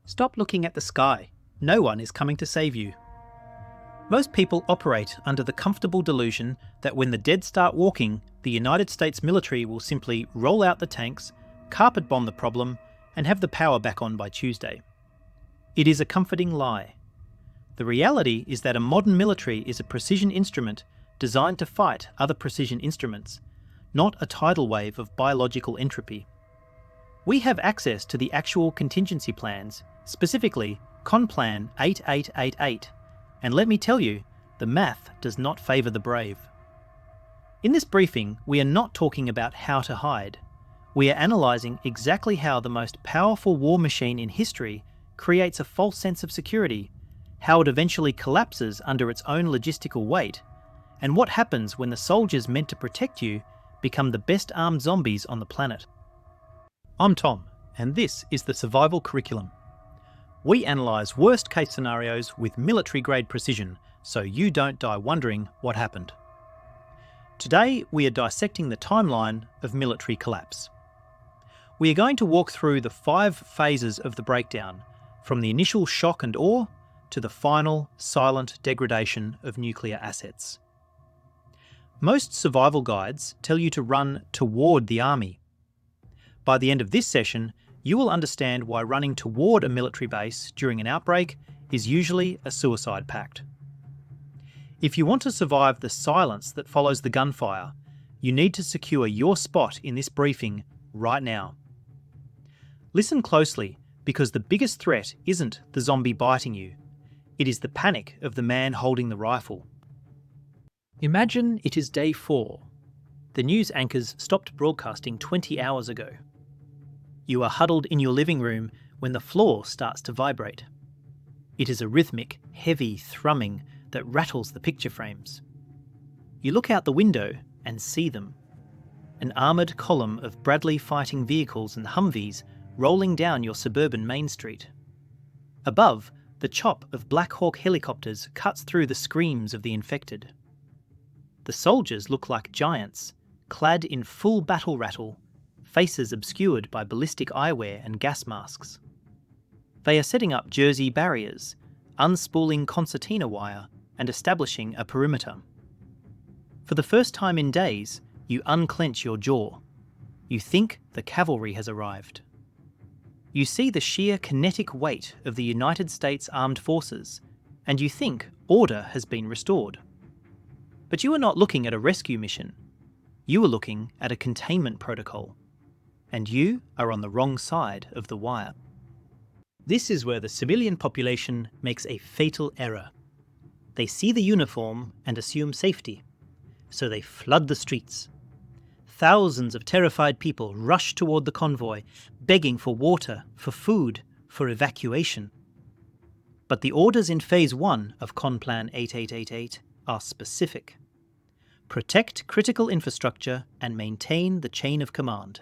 Stop looking at the sky. No one is coming to save you. Most people operate under the comfortable delusion that when the dead start walking, the United States military will simply roll out the tanks, carpet bomb the problem, and have the power back on by Tuesday. It is a comforting lie. The reality is that a modern military is a precision instrument designed to fight other precision instruments, not a tidal wave of biological entropy. We have access to the actual contingency plans, specifically Conplan 8888, and let me tell you, the math does not favour the brave. In this briefing, we are not talking about how to hide. We are analysing exactly how the most powerful war machine in history creates a false sense of security, how it eventually collapses under its own logistical weight, and what happens when the soldiers meant to protect you become the best armed zombies on the planet. I'm Tom, and this is the Survival Curriculum. We analyse worst-case scenarios with military-grade precision, so you don't die wondering what happened. Today, we are dissecting the timeline of military collapse. We are going to walk through the 5 phases of the breakdown, from the initial shock and awe to the final, silent degradation of nuclear assets. Most survival guides tell you to run toward the army. By the end of this session, you will understand why running toward a military base during an outbreak is usually a suicide pact. If you want to survive the silence that follows the gunfire, you need to secure your spot in this briefing right now. Listen closely, because the biggest threat isn't the zombie biting you. It is the panic of the man holding the rifle. Imagine it is day 4. The news anchors stopped broadcasting 20 hours ago. You are huddled in your living room when the floor starts to vibrate. It is a rhythmic, heavy thrumming that rattles the picture frames. You look out the window and see them. An armoured column of Bradley fighting vehicles and Humvees rolling down your suburban main street. Above, the chop of Black Hawk helicopters cuts through the screams of the infected. The soldiers look like giants, clad in full battle rattle, faces obscured by ballistic eyewear and gas masks. They are setting up Jersey barriers, unspooling concertina wire, and establishing a perimeter. For the first time in days, you unclench your jaw. You think the cavalry has arrived. You see the sheer kinetic weight of the United States Armed Forces, and you think order has been restored. But you are not looking at a rescue mission. You are looking at a containment protocol. And you are on the wrong side of the wire. This is where the civilian population makes a fatal error. They see the uniform and assume safety, so they flood the streets. Thousands of terrified people rush toward the convoy, begging for water, for food, for evacuation. But the orders in Phase 1 of Conplan 8888 are specific. Protect critical infrastructure and maintain the chain of command.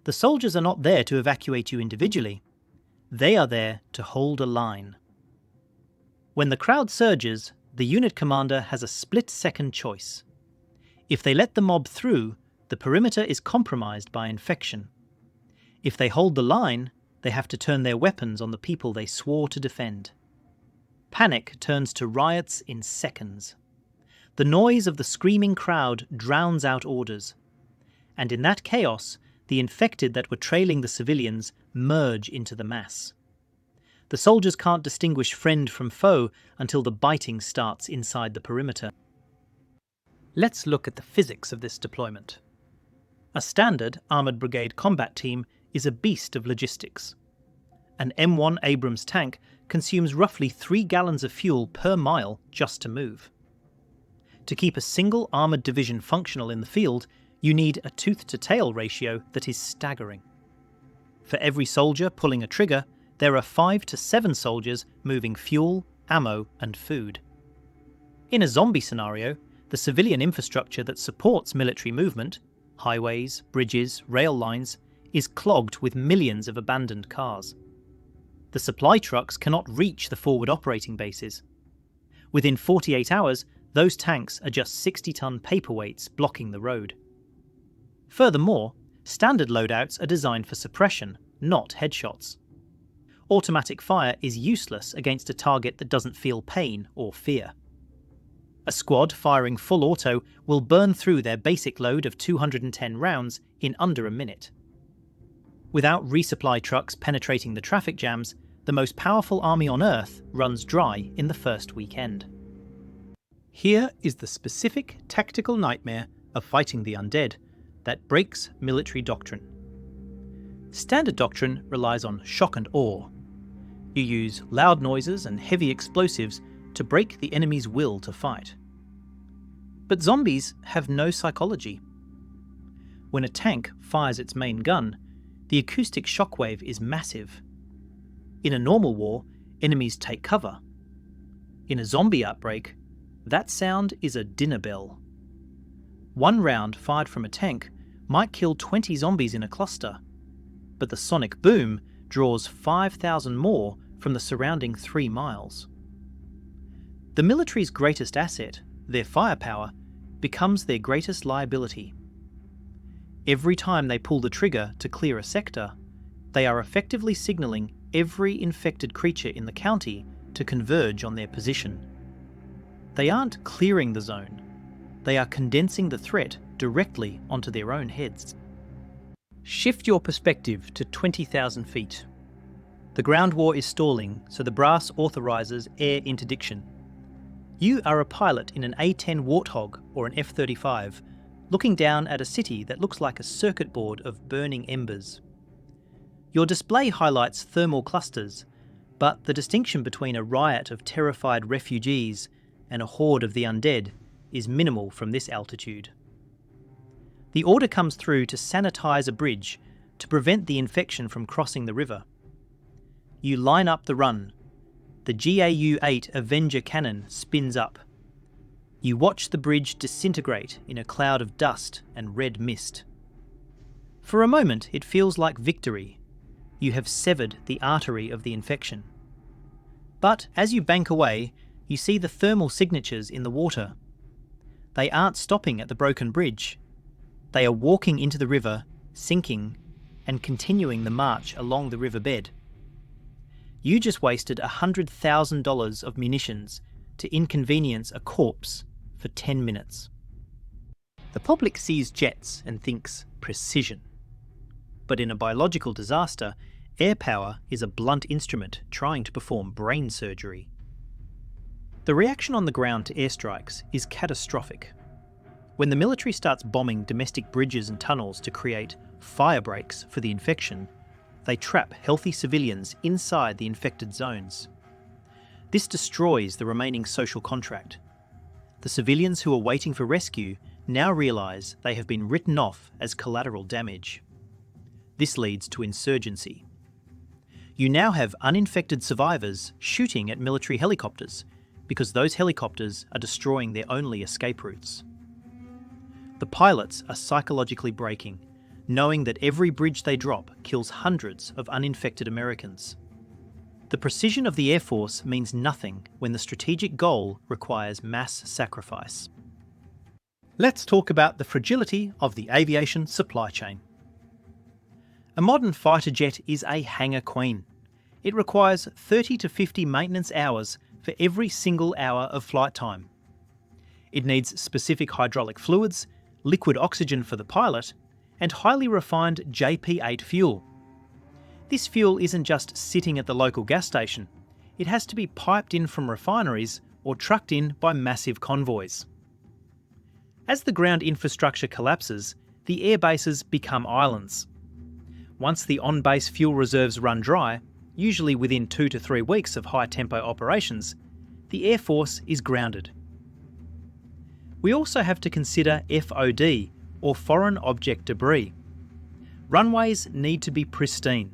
The soldiers are not there to evacuate you individually. They are there to hold a line. When the crowd surges, the unit commander has a split-second choice. If they let the mob through, the perimeter is compromised by infection. If they hold the line, they have to turn their weapons on the people they swore to defend. Panic turns to riots in seconds. The noise of the screaming crowd drowns out orders. And in that chaos, the infected that were trailing the civilians merge into the mass. The soldiers can't distinguish friend from foe until the biting starts inside the perimeter. Let's look at the physics of this deployment. A standard Armoured Brigade combat team is a beast of logistics. An M1 Abrams tank consumes roughly 3 gallons of fuel per mile just to move. To keep a single armoured division functional in the field, you need a tooth-to-tail ratio that is staggering. For every soldier pulling a trigger, there are 5 to 7 soldiers moving fuel, ammo, and food. In a zombie scenario, the civilian infrastructure that supports military movement, highways, bridges, rail lines, is clogged with millions of abandoned cars. The supply trucks cannot reach the forward operating bases. Within 48 hours, those tanks are just 60-ton paperweights blocking the road. Furthermore, standard loadouts are designed for suppression, not headshots. automatic fire is useless against a target that doesn't feel pain or fear. A squad firing full auto will burn through their basic load of 210 rounds in under a minute. Without resupply trucks penetrating the traffic jams, the most powerful army on Earth runs dry in the first weekend. Here is the specific tactical nightmare of fighting the undead that breaks military doctrine. Standard doctrine relies on shock and awe. You use loud noises and heavy explosives to break the enemy's will to fight. But zombies have no psychology. When a tank fires its main gun, the acoustic shockwave is massive. In a normal war, enemies take cover. In a zombie outbreak, that sound is a dinner bell. One round fired from a tank might kill 20 zombies in a cluster, but the sonic boom draws 5,000 more from the surrounding 3 miles. The military's greatest asset, their firepower, becomes their greatest liability. Every time they pull the trigger to clear a sector, they are effectively signalling every infected creature in the county to converge on their position. They aren't clearing the zone, they are condensing the threat directly onto their own heads. Shift your perspective to 20,000 feet. The ground war is stalling, so the brass authorises air interdiction. You are a pilot in an A-10 Warthog or an F-35, looking down at a city that looks like a circuit board of burning embers. Your display highlights thermal clusters, but the distinction between a riot of terrified refugees and a horde of the undead is minimal from this altitude. The order comes through to sanitise a bridge to prevent the infection from crossing the river. You line up the run. The GAU-8 Avenger cannon spins up. You watch the bridge disintegrate in a cloud of dust and red mist. For a moment, it feels like victory. You have severed the artery of the infection. But as you bank away, you see the thermal signatures in the water. They aren't stopping at the broken bridge. They are walking into the river, sinking, and continuing the march along the riverbed. You just wasted $100,000 of munitions to inconvenience a corpse for 10 minutes. The public sees jets and thinks precision. But in a biological disaster, air power is a blunt instrument trying to perform brain surgery. The reaction on the ground to airstrikes is catastrophic. When the military starts bombing domestic bridges and tunnels to create fire breaks for the infection, they trap healthy civilians inside the infected zones. This destroys the remaining social contract. The civilians who are waiting for rescue now realise they have been written off as collateral damage. This leads to insurgency. You now have uninfected survivors shooting at military helicopters because those helicopters are destroying their only escape routes. The pilots are psychologically breaking, knowing that every bridge they drop kills hundreds of uninfected Americans. The precision of the Air Force means nothing when the strategic goal requires mass sacrifice. Let's talk about the fragility of the aviation supply chain. A modern fighter jet is a hangar queen. It requires 30 to 50 maintenance hours for every single hour of flight time. It needs specific hydraulic fluids, liquid oxygen for the pilot, and highly refined JP8 fuel. This fuel isn't just sitting at the local gas station. It has to be piped in from refineries or trucked in by massive convoys. As the ground infrastructure collapses, the air bases become islands. Once the on-base fuel reserves run dry, usually within 2 to 3 weeks of high-tempo operations, the Air Force is grounded. We also have to consider FOD, or foreign object debris. Runways need to be pristine.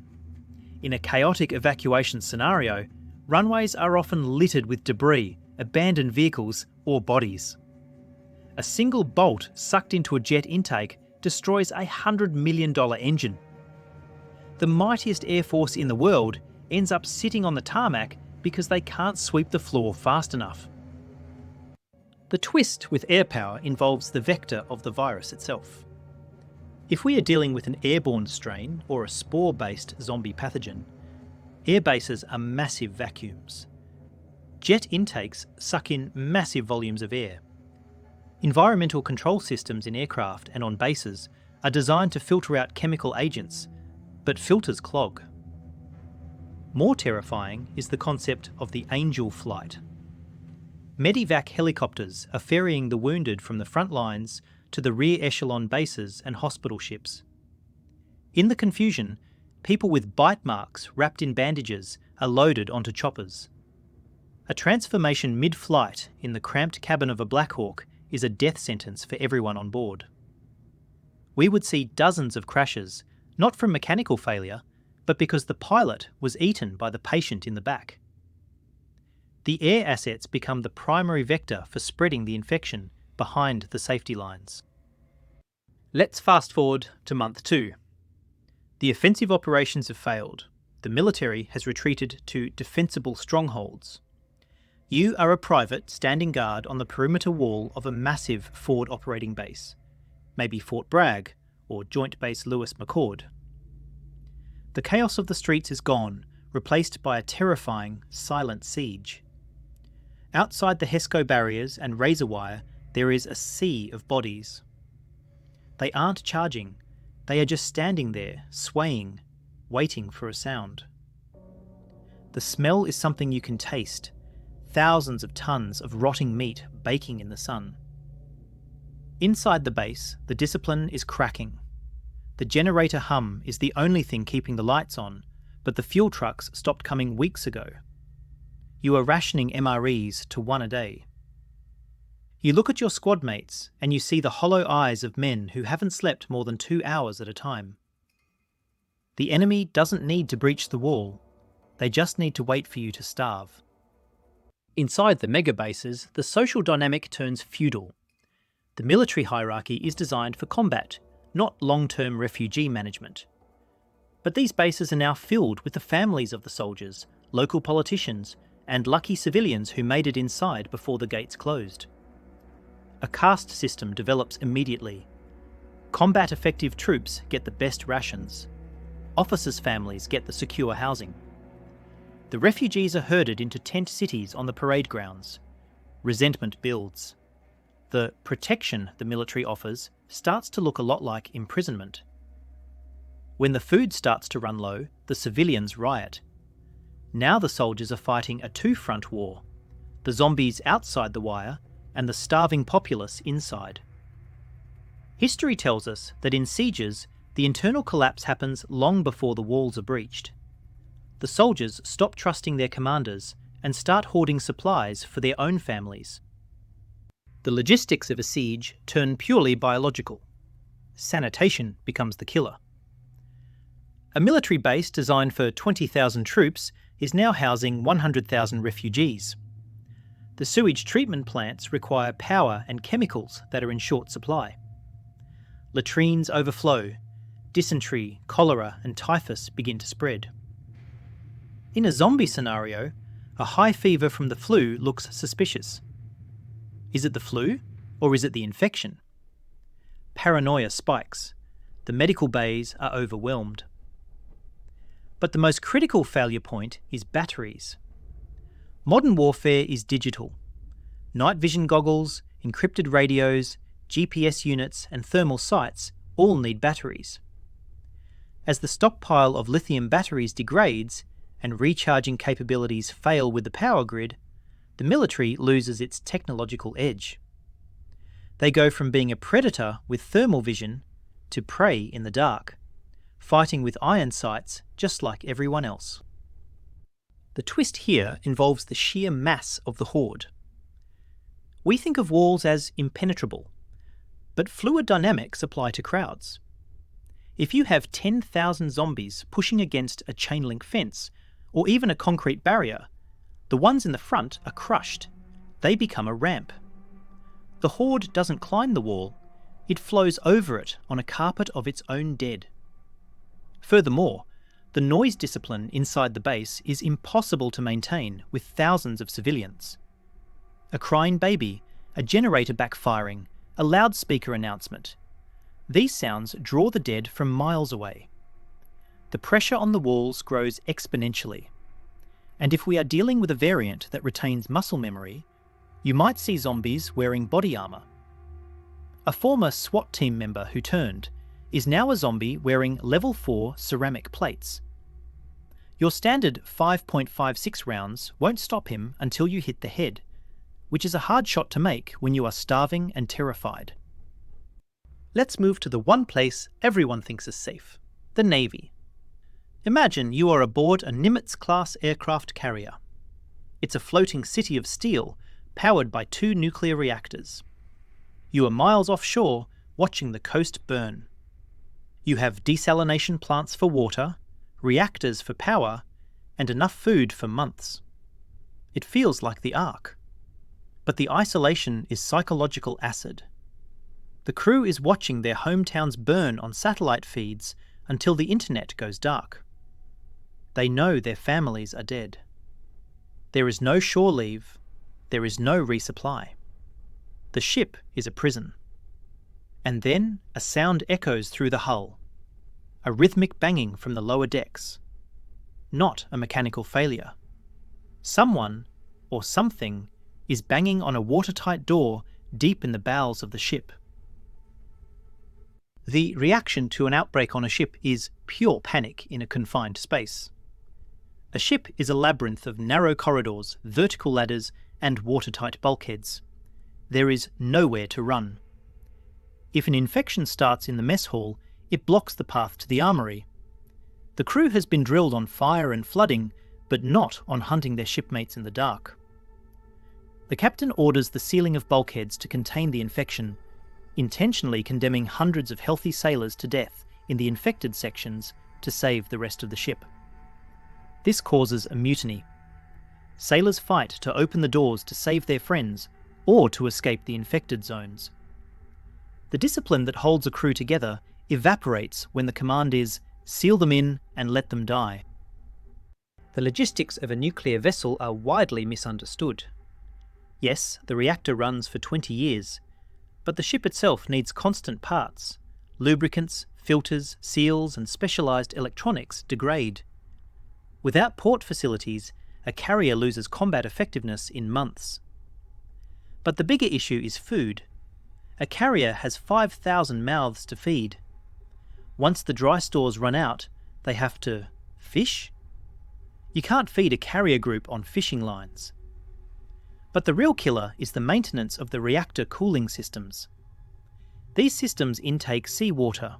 In a chaotic evacuation scenario, runways are often littered with debris, abandoned vehicles, or bodies. A single bolt sucked into a jet intake destroys a $100 million engine. The mightiest air force in the world ends up sitting on the tarmac because they can't sweep the floor fast enough. The twist with air power involves the vector of the virus itself. If we are dealing with an airborne strain or a spore-based zombie pathogen, Air bases are massive vacuums. Jet intakes suck in massive volumes of air. Environmental control systems in aircraft and on bases are designed to filter out chemical agents, but filters clog. More terrifying is the concept of the angel flight. Medivac helicopters are ferrying the wounded from the front lines to the rear echelon bases and hospital ships. In the confusion, people with bite marks wrapped in bandages are loaded onto choppers. A transformation mid-flight in the cramped cabin of a Black Hawk is a death sentence for everyone on board. We would see dozens of crashes, not from mechanical failure, but because the pilot was eaten by the patient in the back. The air assets become the primary vector for spreading the infection behind the safety lines. Let's fast forward to month 2. The offensive operations have failed. The military has retreated to defensible strongholds. You are a private standing guard on the perimeter wall of a massive forward operating base, maybe Fort Bragg or Joint Base Lewis McChord. The chaos of the streets is gone, replaced by a terrifying, silent siege. Outside the HESCO barriers and razor wire, there is a sea of bodies. They aren't charging, they are just standing there, swaying, waiting for a sound. The smell is something you can taste. Thousands of tons of rotting meat baking in the sun. Inside the base, the discipline is cracking. The generator hum is the only thing keeping the lights on, but the fuel trucks stopped coming weeks ago. You are rationing MREs to 1 a day. You look at your squad mates and you see the hollow eyes of men who haven't slept more than 2 hours at a time. The enemy doesn't need to breach the wall, they just need to wait for you to starve. Inside the mega bases, the social dynamic turns feudal. The military hierarchy is designed for combat, not long-term refugee management. But these bases are now filled with the families of the soldiers, local politicians, and lucky civilians who made it inside before the gates closed. A caste system develops immediately. Combat-effective troops get the best rations. Officers' families get the secure housing. The refugees are herded into tent cities on the parade grounds. Resentment builds. The protection the military offers starts to look a lot like imprisonment. When the food starts to run low, the civilians riot. Now the soldiers are fighting a two-front war, the zombies outside the wire and the starving populace inside. History tells us that in sieges, the internal collapse happens long before the walls are breached. The soldiers stop trusting their commanders and start hoarding supplies for their own families. The logistics of a siege turn purely biological. Sanitation becomes the killer. A military base designed for 20,000 troops is now housing 100,000 refugees. The sewage treatment plants require power and chemicals that are in short supply. Latrines overflow. Dysentery, cholera, and typhus begin to spread. In a zombie scenario, a high fever from the flu looks suspicious. Is it the flu, or is it the infection? Paranoia spikes. The medical bays are overwhelmed. But the most critical failure point is batteries. Modern warfare is digital. Night vision goggles, encrypted radios, GPS units, and thermal sights all need batteries. As the stockpile of lithium batteries degrades, and recharging capabilities fail with the power grid, the military loses its technological edge. They go from being a predator with thermal vision to prey in the dark, fighting with iron sights just like everyone else. The twist here involves the sheer mass of the horde. We think of walls as impenetrable, but fluid dynamics apply to crowds. If you have 10,000 zombies pushing against a chain link fence, or even a concrete barrier, the ones in the front are crushed. They become a ramp. The horde doesn't climb the wall, it flows over it on a carpet of its own dead. Furthermore, the noise discipline inside the base is impossible to maintain with thousands of civilians. A crying baby, a generator backfiring, a loudspeaker announcement. These sounds draw the dead from miles away. The pressure on the walls grows exponentially. And if we are dealing with a variant that retains muscle memory, you might see zombies wearing body armor. A former SWAT team member who turned is now a zombie wearing level 4 ceramic plates. Your standard 5.56 rounds won't stop him until you hit the head, which is a hard shot to make when you are starving and terrified. Let's move to the one place everyone thinks is safe, the Navy. Imagine you are aboard a Nimitz-class aircraft carrier. It's a floating city of steel powered by 2 nuclear reactors. You are miles offshore watching the coast burn. You have desalination plants for water, reactors for power, and enough food for months. It feels like the Ark. But the isolation is psychological acid. The crew is watching their hometowns burn on satellite feeds until the internet goes dark. They know their families are dead. There is no shore leave. There is no resupply. The ship is a prison. And then a sound echoes through the hull. A rhythmic banging from the lower decks. Not a mechanical failure. Someone, or something, is banging on a watertight door deep in the bowels of the ship. The reaction to an outbreak on a ship is pure panic in a confined space. A ship is a labyrinth of narrow corridors, vertical ladders, and watertight bulkheads. There is nowhere to run. If an infection starts in the mess hall, it blocks the path to the armory. The crew has been drilled on fire and flooding, but not on hunting their shipmates in the dark. The captain orders the sealing of bulkheads to contain the infection, intentionally condemning hundreds of healthy sailors to death in the infected sections to save the rest of the ship. This causes a mutiny. Sailors fight to open the doors to save their friends or to escape the infected zones. The discipline that holds a crew together evaporates when the command is seal them in and let them die. The logistics of a nuclear vessel are widely misunderstood. Yes, the reactor runs for 20 years, but the ship itself needs constant parts. Lubricants, filters, seals, and specialised electronics degrade. Without port facilities, a carrier loses combat effectiveness in months. But the bigger issue is food. A carrier has 5,000 mouths to feed. Once the dry stores run out, they have to fish? You can't feed a carrier group on fishing lines. But the real killer is the maintenance of the reactor cooling systems. These systems intake seawater.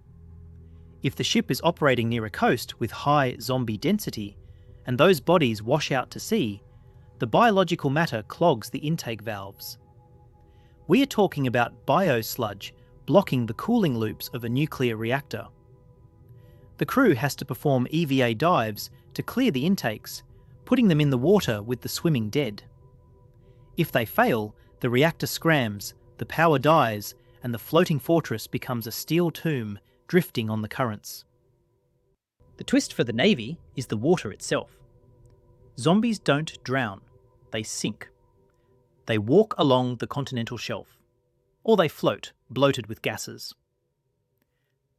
If the ship is operating near a coast with high zombie density, and those bodies wash out to sea, the biological matter clogs the intake valves. We are talking about biosludge blocking the cooling loops of a nuclear reactor. The crew has to perform EVA dives to clear the intakes, putting them in the water with the swimming dead. If they fail, the reactor scrams, the power dies, and the floating fortress becomes a steel tomb drifting on the currents. The twist for the Navy is the water itself. Zombies don't drown, they sink. They walk along the continental shelf, or they float, bloated with gases.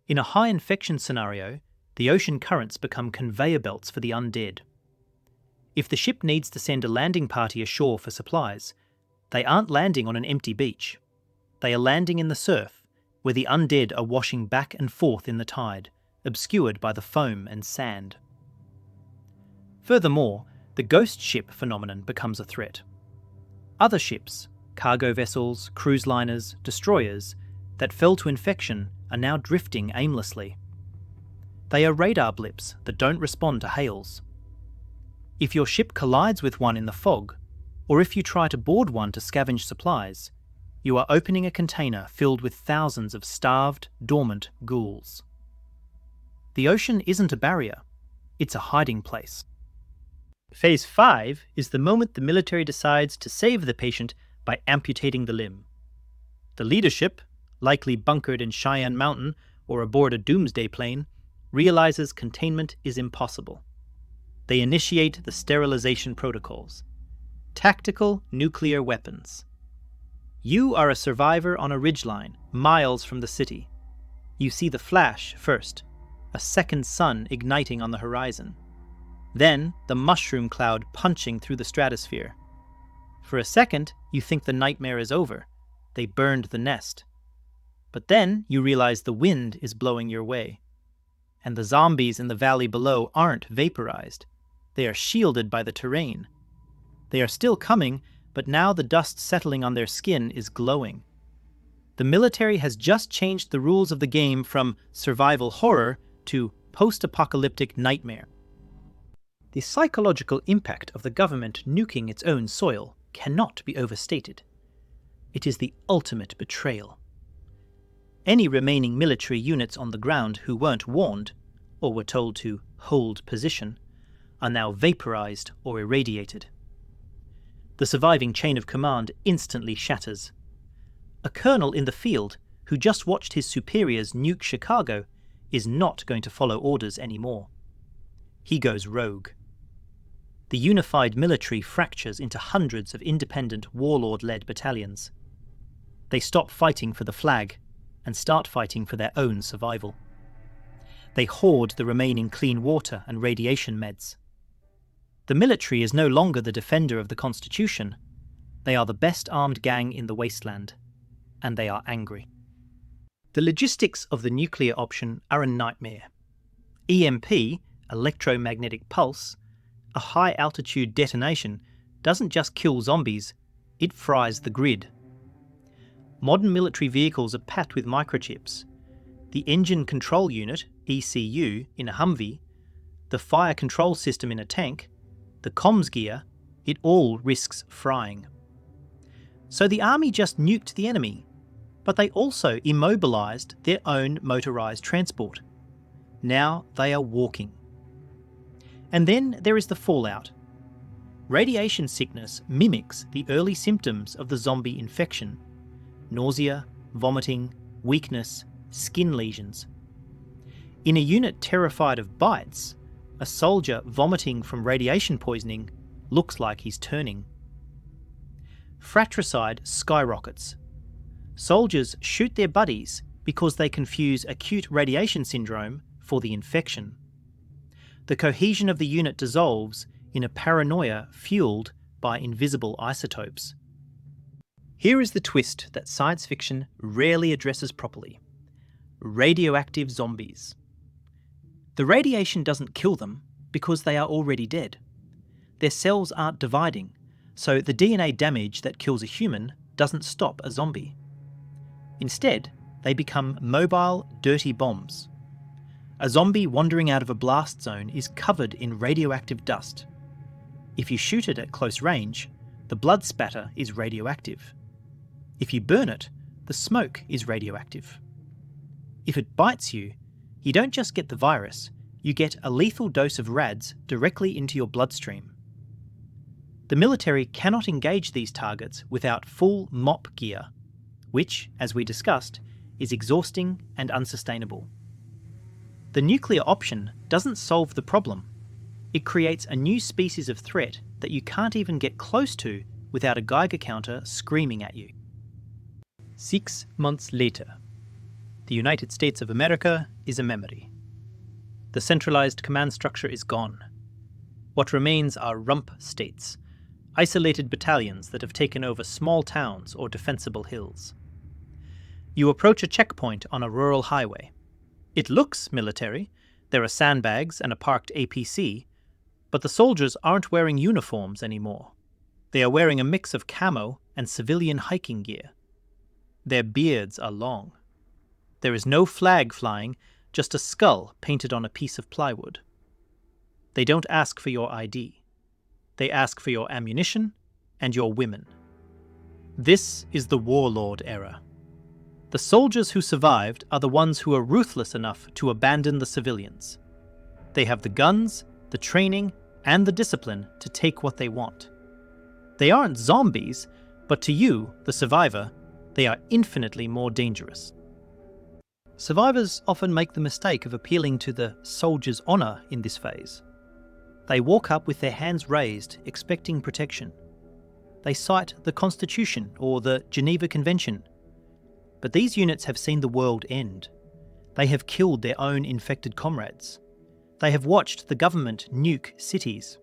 In a high infection scenario, the ocean currents become conveyor belts for the undead. If the ship needs to send a landing party ashore for supplies, they aren't landing on an empty beach. They are landing in the surf, where the undead are washing back and forth in the tide, obscured by the foam and sand. Furthermore, the ghost ship phenomenon becomes a threat. Other ships, cargo vessels, cruise liners, destroyers, that fell to infection are now drifting aimlessly. They are radar blips that don't respond to hails. If your ship collides with one in the fog, or if you try to board one to scavenge supplies, you are opening a container filled with thousands of starved, dormant ghouls. The ocean isn't a barrier, it's a hiding place. Phase 5 is the moment the military decides to save the patient by amputating the limb. The leadership, likely bunkered in Cheyenne Mountain or aboard a doomsday plane, realizes containment is impossible. They initiate the sterilization protocols. Tactical nuclear weapons. You are a survivor on a ridgeline, miles from the city. You see the flash first, a second sun igniting on the horizon. Then the mushroom cloud punching through the stratosphere. For a second, you think the nightmare is over. They burned the nest. But then you realize the wind is blowing your way. And the zombies in the valley below aren't vaporized. They are shielded by the terrain. They are still coming, but now the dust settling on their skin is glowing. The military has just changed the rules of the game from survival horror to post-apocalyptic nightmare. The psychological impact of the government nuking its own soil cannot be overstated. It is the ultimate betrayal. Any remaining military units on the ground who weren't warned, or were told to hold position, are now vaporized or irradiated. The surviving chain of command instantly shatters. A colonel in the field who just watched his superiors nuke Chicago is not going to follow orders anymore. He goes rogue. The unified military fractures into hundreds of independent Warlord-led battalions. They stop fighting for the flag and start fighting for their own survival. They hoard the remaining clean water and radiation meds. The military is no longer the defender of the Constitution. They are the best armed gang in the wasteland, and they are angry. The logistics of the nuclear option are a nightmare. EMP, electromagnetic pulse, a high-altitude detonation, doesn't just kill zombies, it fries the grid. Modern military vehicles are packed with microchips. The engine control unit, ECU, in a Humvee, the fire control system in a tank, the comms gear, it all risks frying. So the army just nuked the enemy, but they also immobilized their own motorized transport. Now they are walking. And then there is the fallout. Radiation sickness mimics the early symptoms of the zombie infection: nausea, vomiting, weakness, skin lesions. In a unit terrified of bites, a soldier vomiting from radiation poisoning looks like he's turning. Fratricide skyrockets. Soldiers shoot their buddies because they confuse acute radiation syndrome for the infection. The cohesion of the unit dissolves in a paranoia fueled by invisible isotopes. Here is the twist that science fiction rarely addresses properly: radioactive zombies. The radiation doesn't kill them because they are already dead. Their cells aren't dividing, so the DNA damage that kills a human doesn't stop a zombie. Instead, they become mobile, dirty bombs. A zombie wandering out of a blast zone is covered in radioactive dust. If you shoot it at close range, the blood spatter is radioactive. If you burn it, the smoke is radioactive. If it bites you, you don't just get the virus, you get a lethal dose of rads directly into your bloodstream. The military cannot engage these targets without full MOP gear, which, as we discussed, is exhausting and unsustainable. The nuclear option doesn't solve the problem. It creates a new species of threat that you can't even get close to without a Geiger counter screaming at you. 6 months later, the United States of America is a memory. The centralized command structure is gone. What remains are rump states, isolated battalions that have taken over small towns or defensible hills. You approach a checkpoint on a rural highway. It looks military. There are sandbags and a parked APC, but the soldiers aren't wearing uniforms anymore. They are wearing a mix of camo and civilian hiking gear. Their beards are long. There is no flag flying, just a skull painted on a piece of plywood. They don't ask for your ID. They ask for your ammunition and your women. This is the Warlord era. The soldiers who survived are the ones who are ruthless enough to abandon the civilians. They have the guns, the training, and the discipline to take what they want. They aren't zombies, but to you, the survivor, they are infinitely more dangerous. Survivors often make the mistake of appealing to the soldier's honor in this phase. They walk up with their hands raised, expecting protection. They cite the Constitution or the Geneva Convention. But these units have seen the world end. They have killed their own infected comrades. They have watched the government nuke cities.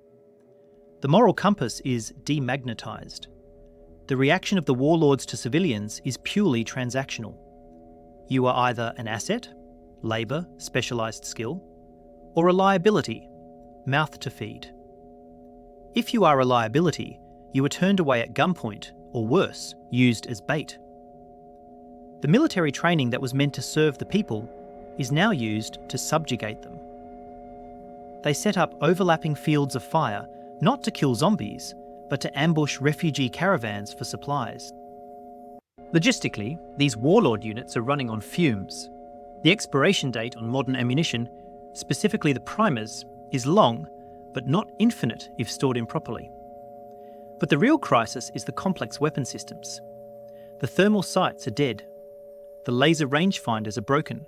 The moral compass is demagnetized. The reaction of the warlords to civilians is purely transactional. You are either an asset, labour, specialised skill, or a liability, mouth to feed. If you are a liability, you are turned away at gunpoint, or worse, used as bait. The military training that was meant to serve the people is now used to subjugate them. They set up overlapping fields of fire not to kill zombies, but to ambush refugee caravans for supplies. Logistically, these Warlord units are running on fumes. The expiration date on modern ammunition, specifically the primers, is long, but not infinite if stored improperly. But the real crisis is the complex weapon systems. The thermal sights are dead. The laser rangefinders are broken.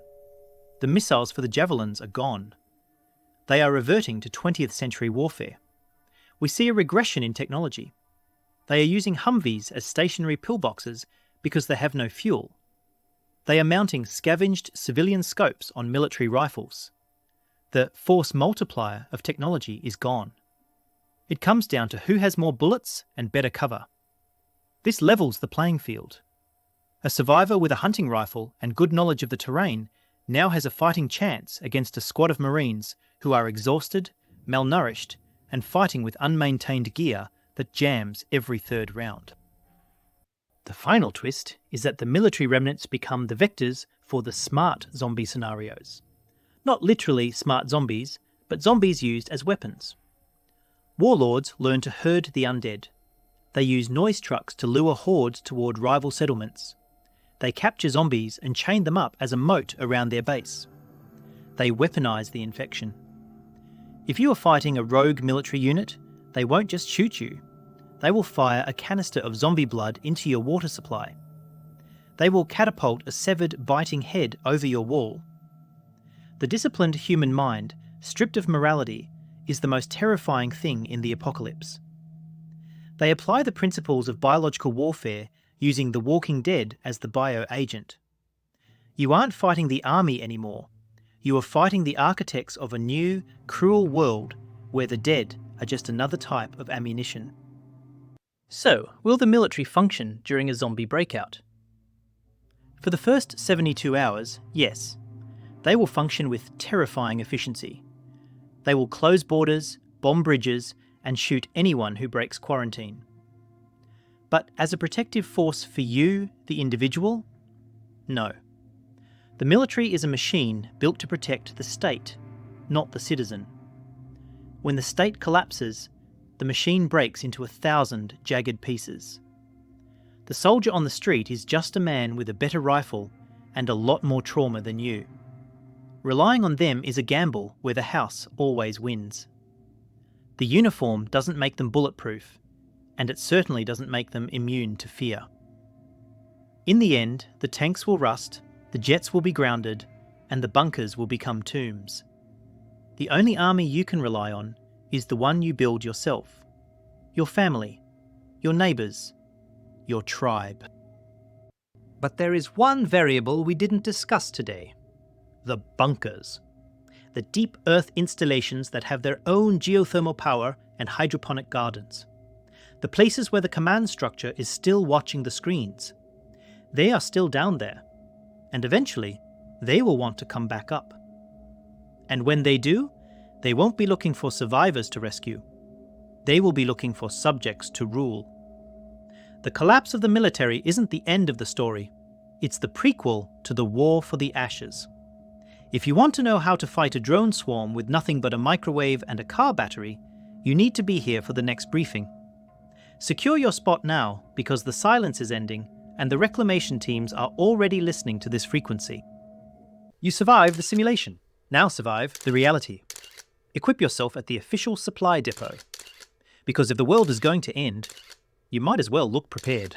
The missiles for the javelins are gone. They are reverting to 20th century warfare. We see a regression in technology. They are using Humvees as stationary pillboxes because they have no fuel. They are mounting scavenged civilian scopes on military rifles. The force multiplier of technology is gone. It comes down to who has more bullets and better cover. This levels the playing field. A survivor with a hunting rifle and good knowledge of the terrain now has a fighting chance against a squad of Marines who are exhausted, malnourished, and fighting with unmaintained gear that jams every third round. The final twist is that the military remnants become the vectors for the smart zombie scenarios. Not literally smart zombies, but zombies used as weapons. Warlords learn to herd the undead. They use noise trucks to lure hordes toward rival settlements. They capture zombies and chain them up as a moat around their base. They weaponize the infection. If you are fighting a rogue military unit, they won't just shoot you. They will fire a canister of zombie blood into your water supply. They will catapult a severed, biting head over your wall. The disciplined human mind, stripped of morality, is the most terrifying thing in the apocalypse. They apply the principles of biological warfare using the Walking Dead as the bioagent. You aren't fighting the army anymore. You are fighting the architects of a new, cruel world where the dead are just another type of ammunition. So, will the military function during a zombie breakout? For the first 72 hours, yes. They will function with terrifying efficiency. They will close borders, bomb bridges, and shoot anyone who breaks quarantine. But as a protective force for you, the individual? No. The military is a machine built to protect the state, not the citizen. When the state collapses, the machine breaks into 1,000 jagged pieces. The soldier on the street is just a man with a better rifle and a lot more trauma than you. Relying on them is a gamble where the house always wins. The uniform doesn't make them bulletproof, and it certainly doesn't make them immune to fear. In the end, the tanks will rust, the jets will be grounded, and the bunkers will become tombs. The only army you can rely on is the one you build yourself. Your family, your neighbours, your tribe. But there is one variable we didn't discuss today. The bunkers. The deep earth installations that have their own geothermal power and hydroponic gardens. The places where the command structure is still watching the screens. They are still down there, and eventually they will want to come back up. And when they do, they won't be looking for survivors to rescue. They will be looking for subjects to rule. The collapse of the military isn't the end of the story. It's the prequel to the War for the Ashes. If you want to know how to fight a drone swarm with nothing but a microwave and a car battery, you need to be here for the next briefing. Secure your spot now, because the silence is ending and the reclamation teams are already listening to this frequency. You survived the simulation. Now survive the reality. Equip yourself at the official supply depot. Because if the world is going to end, you might as well look prepared.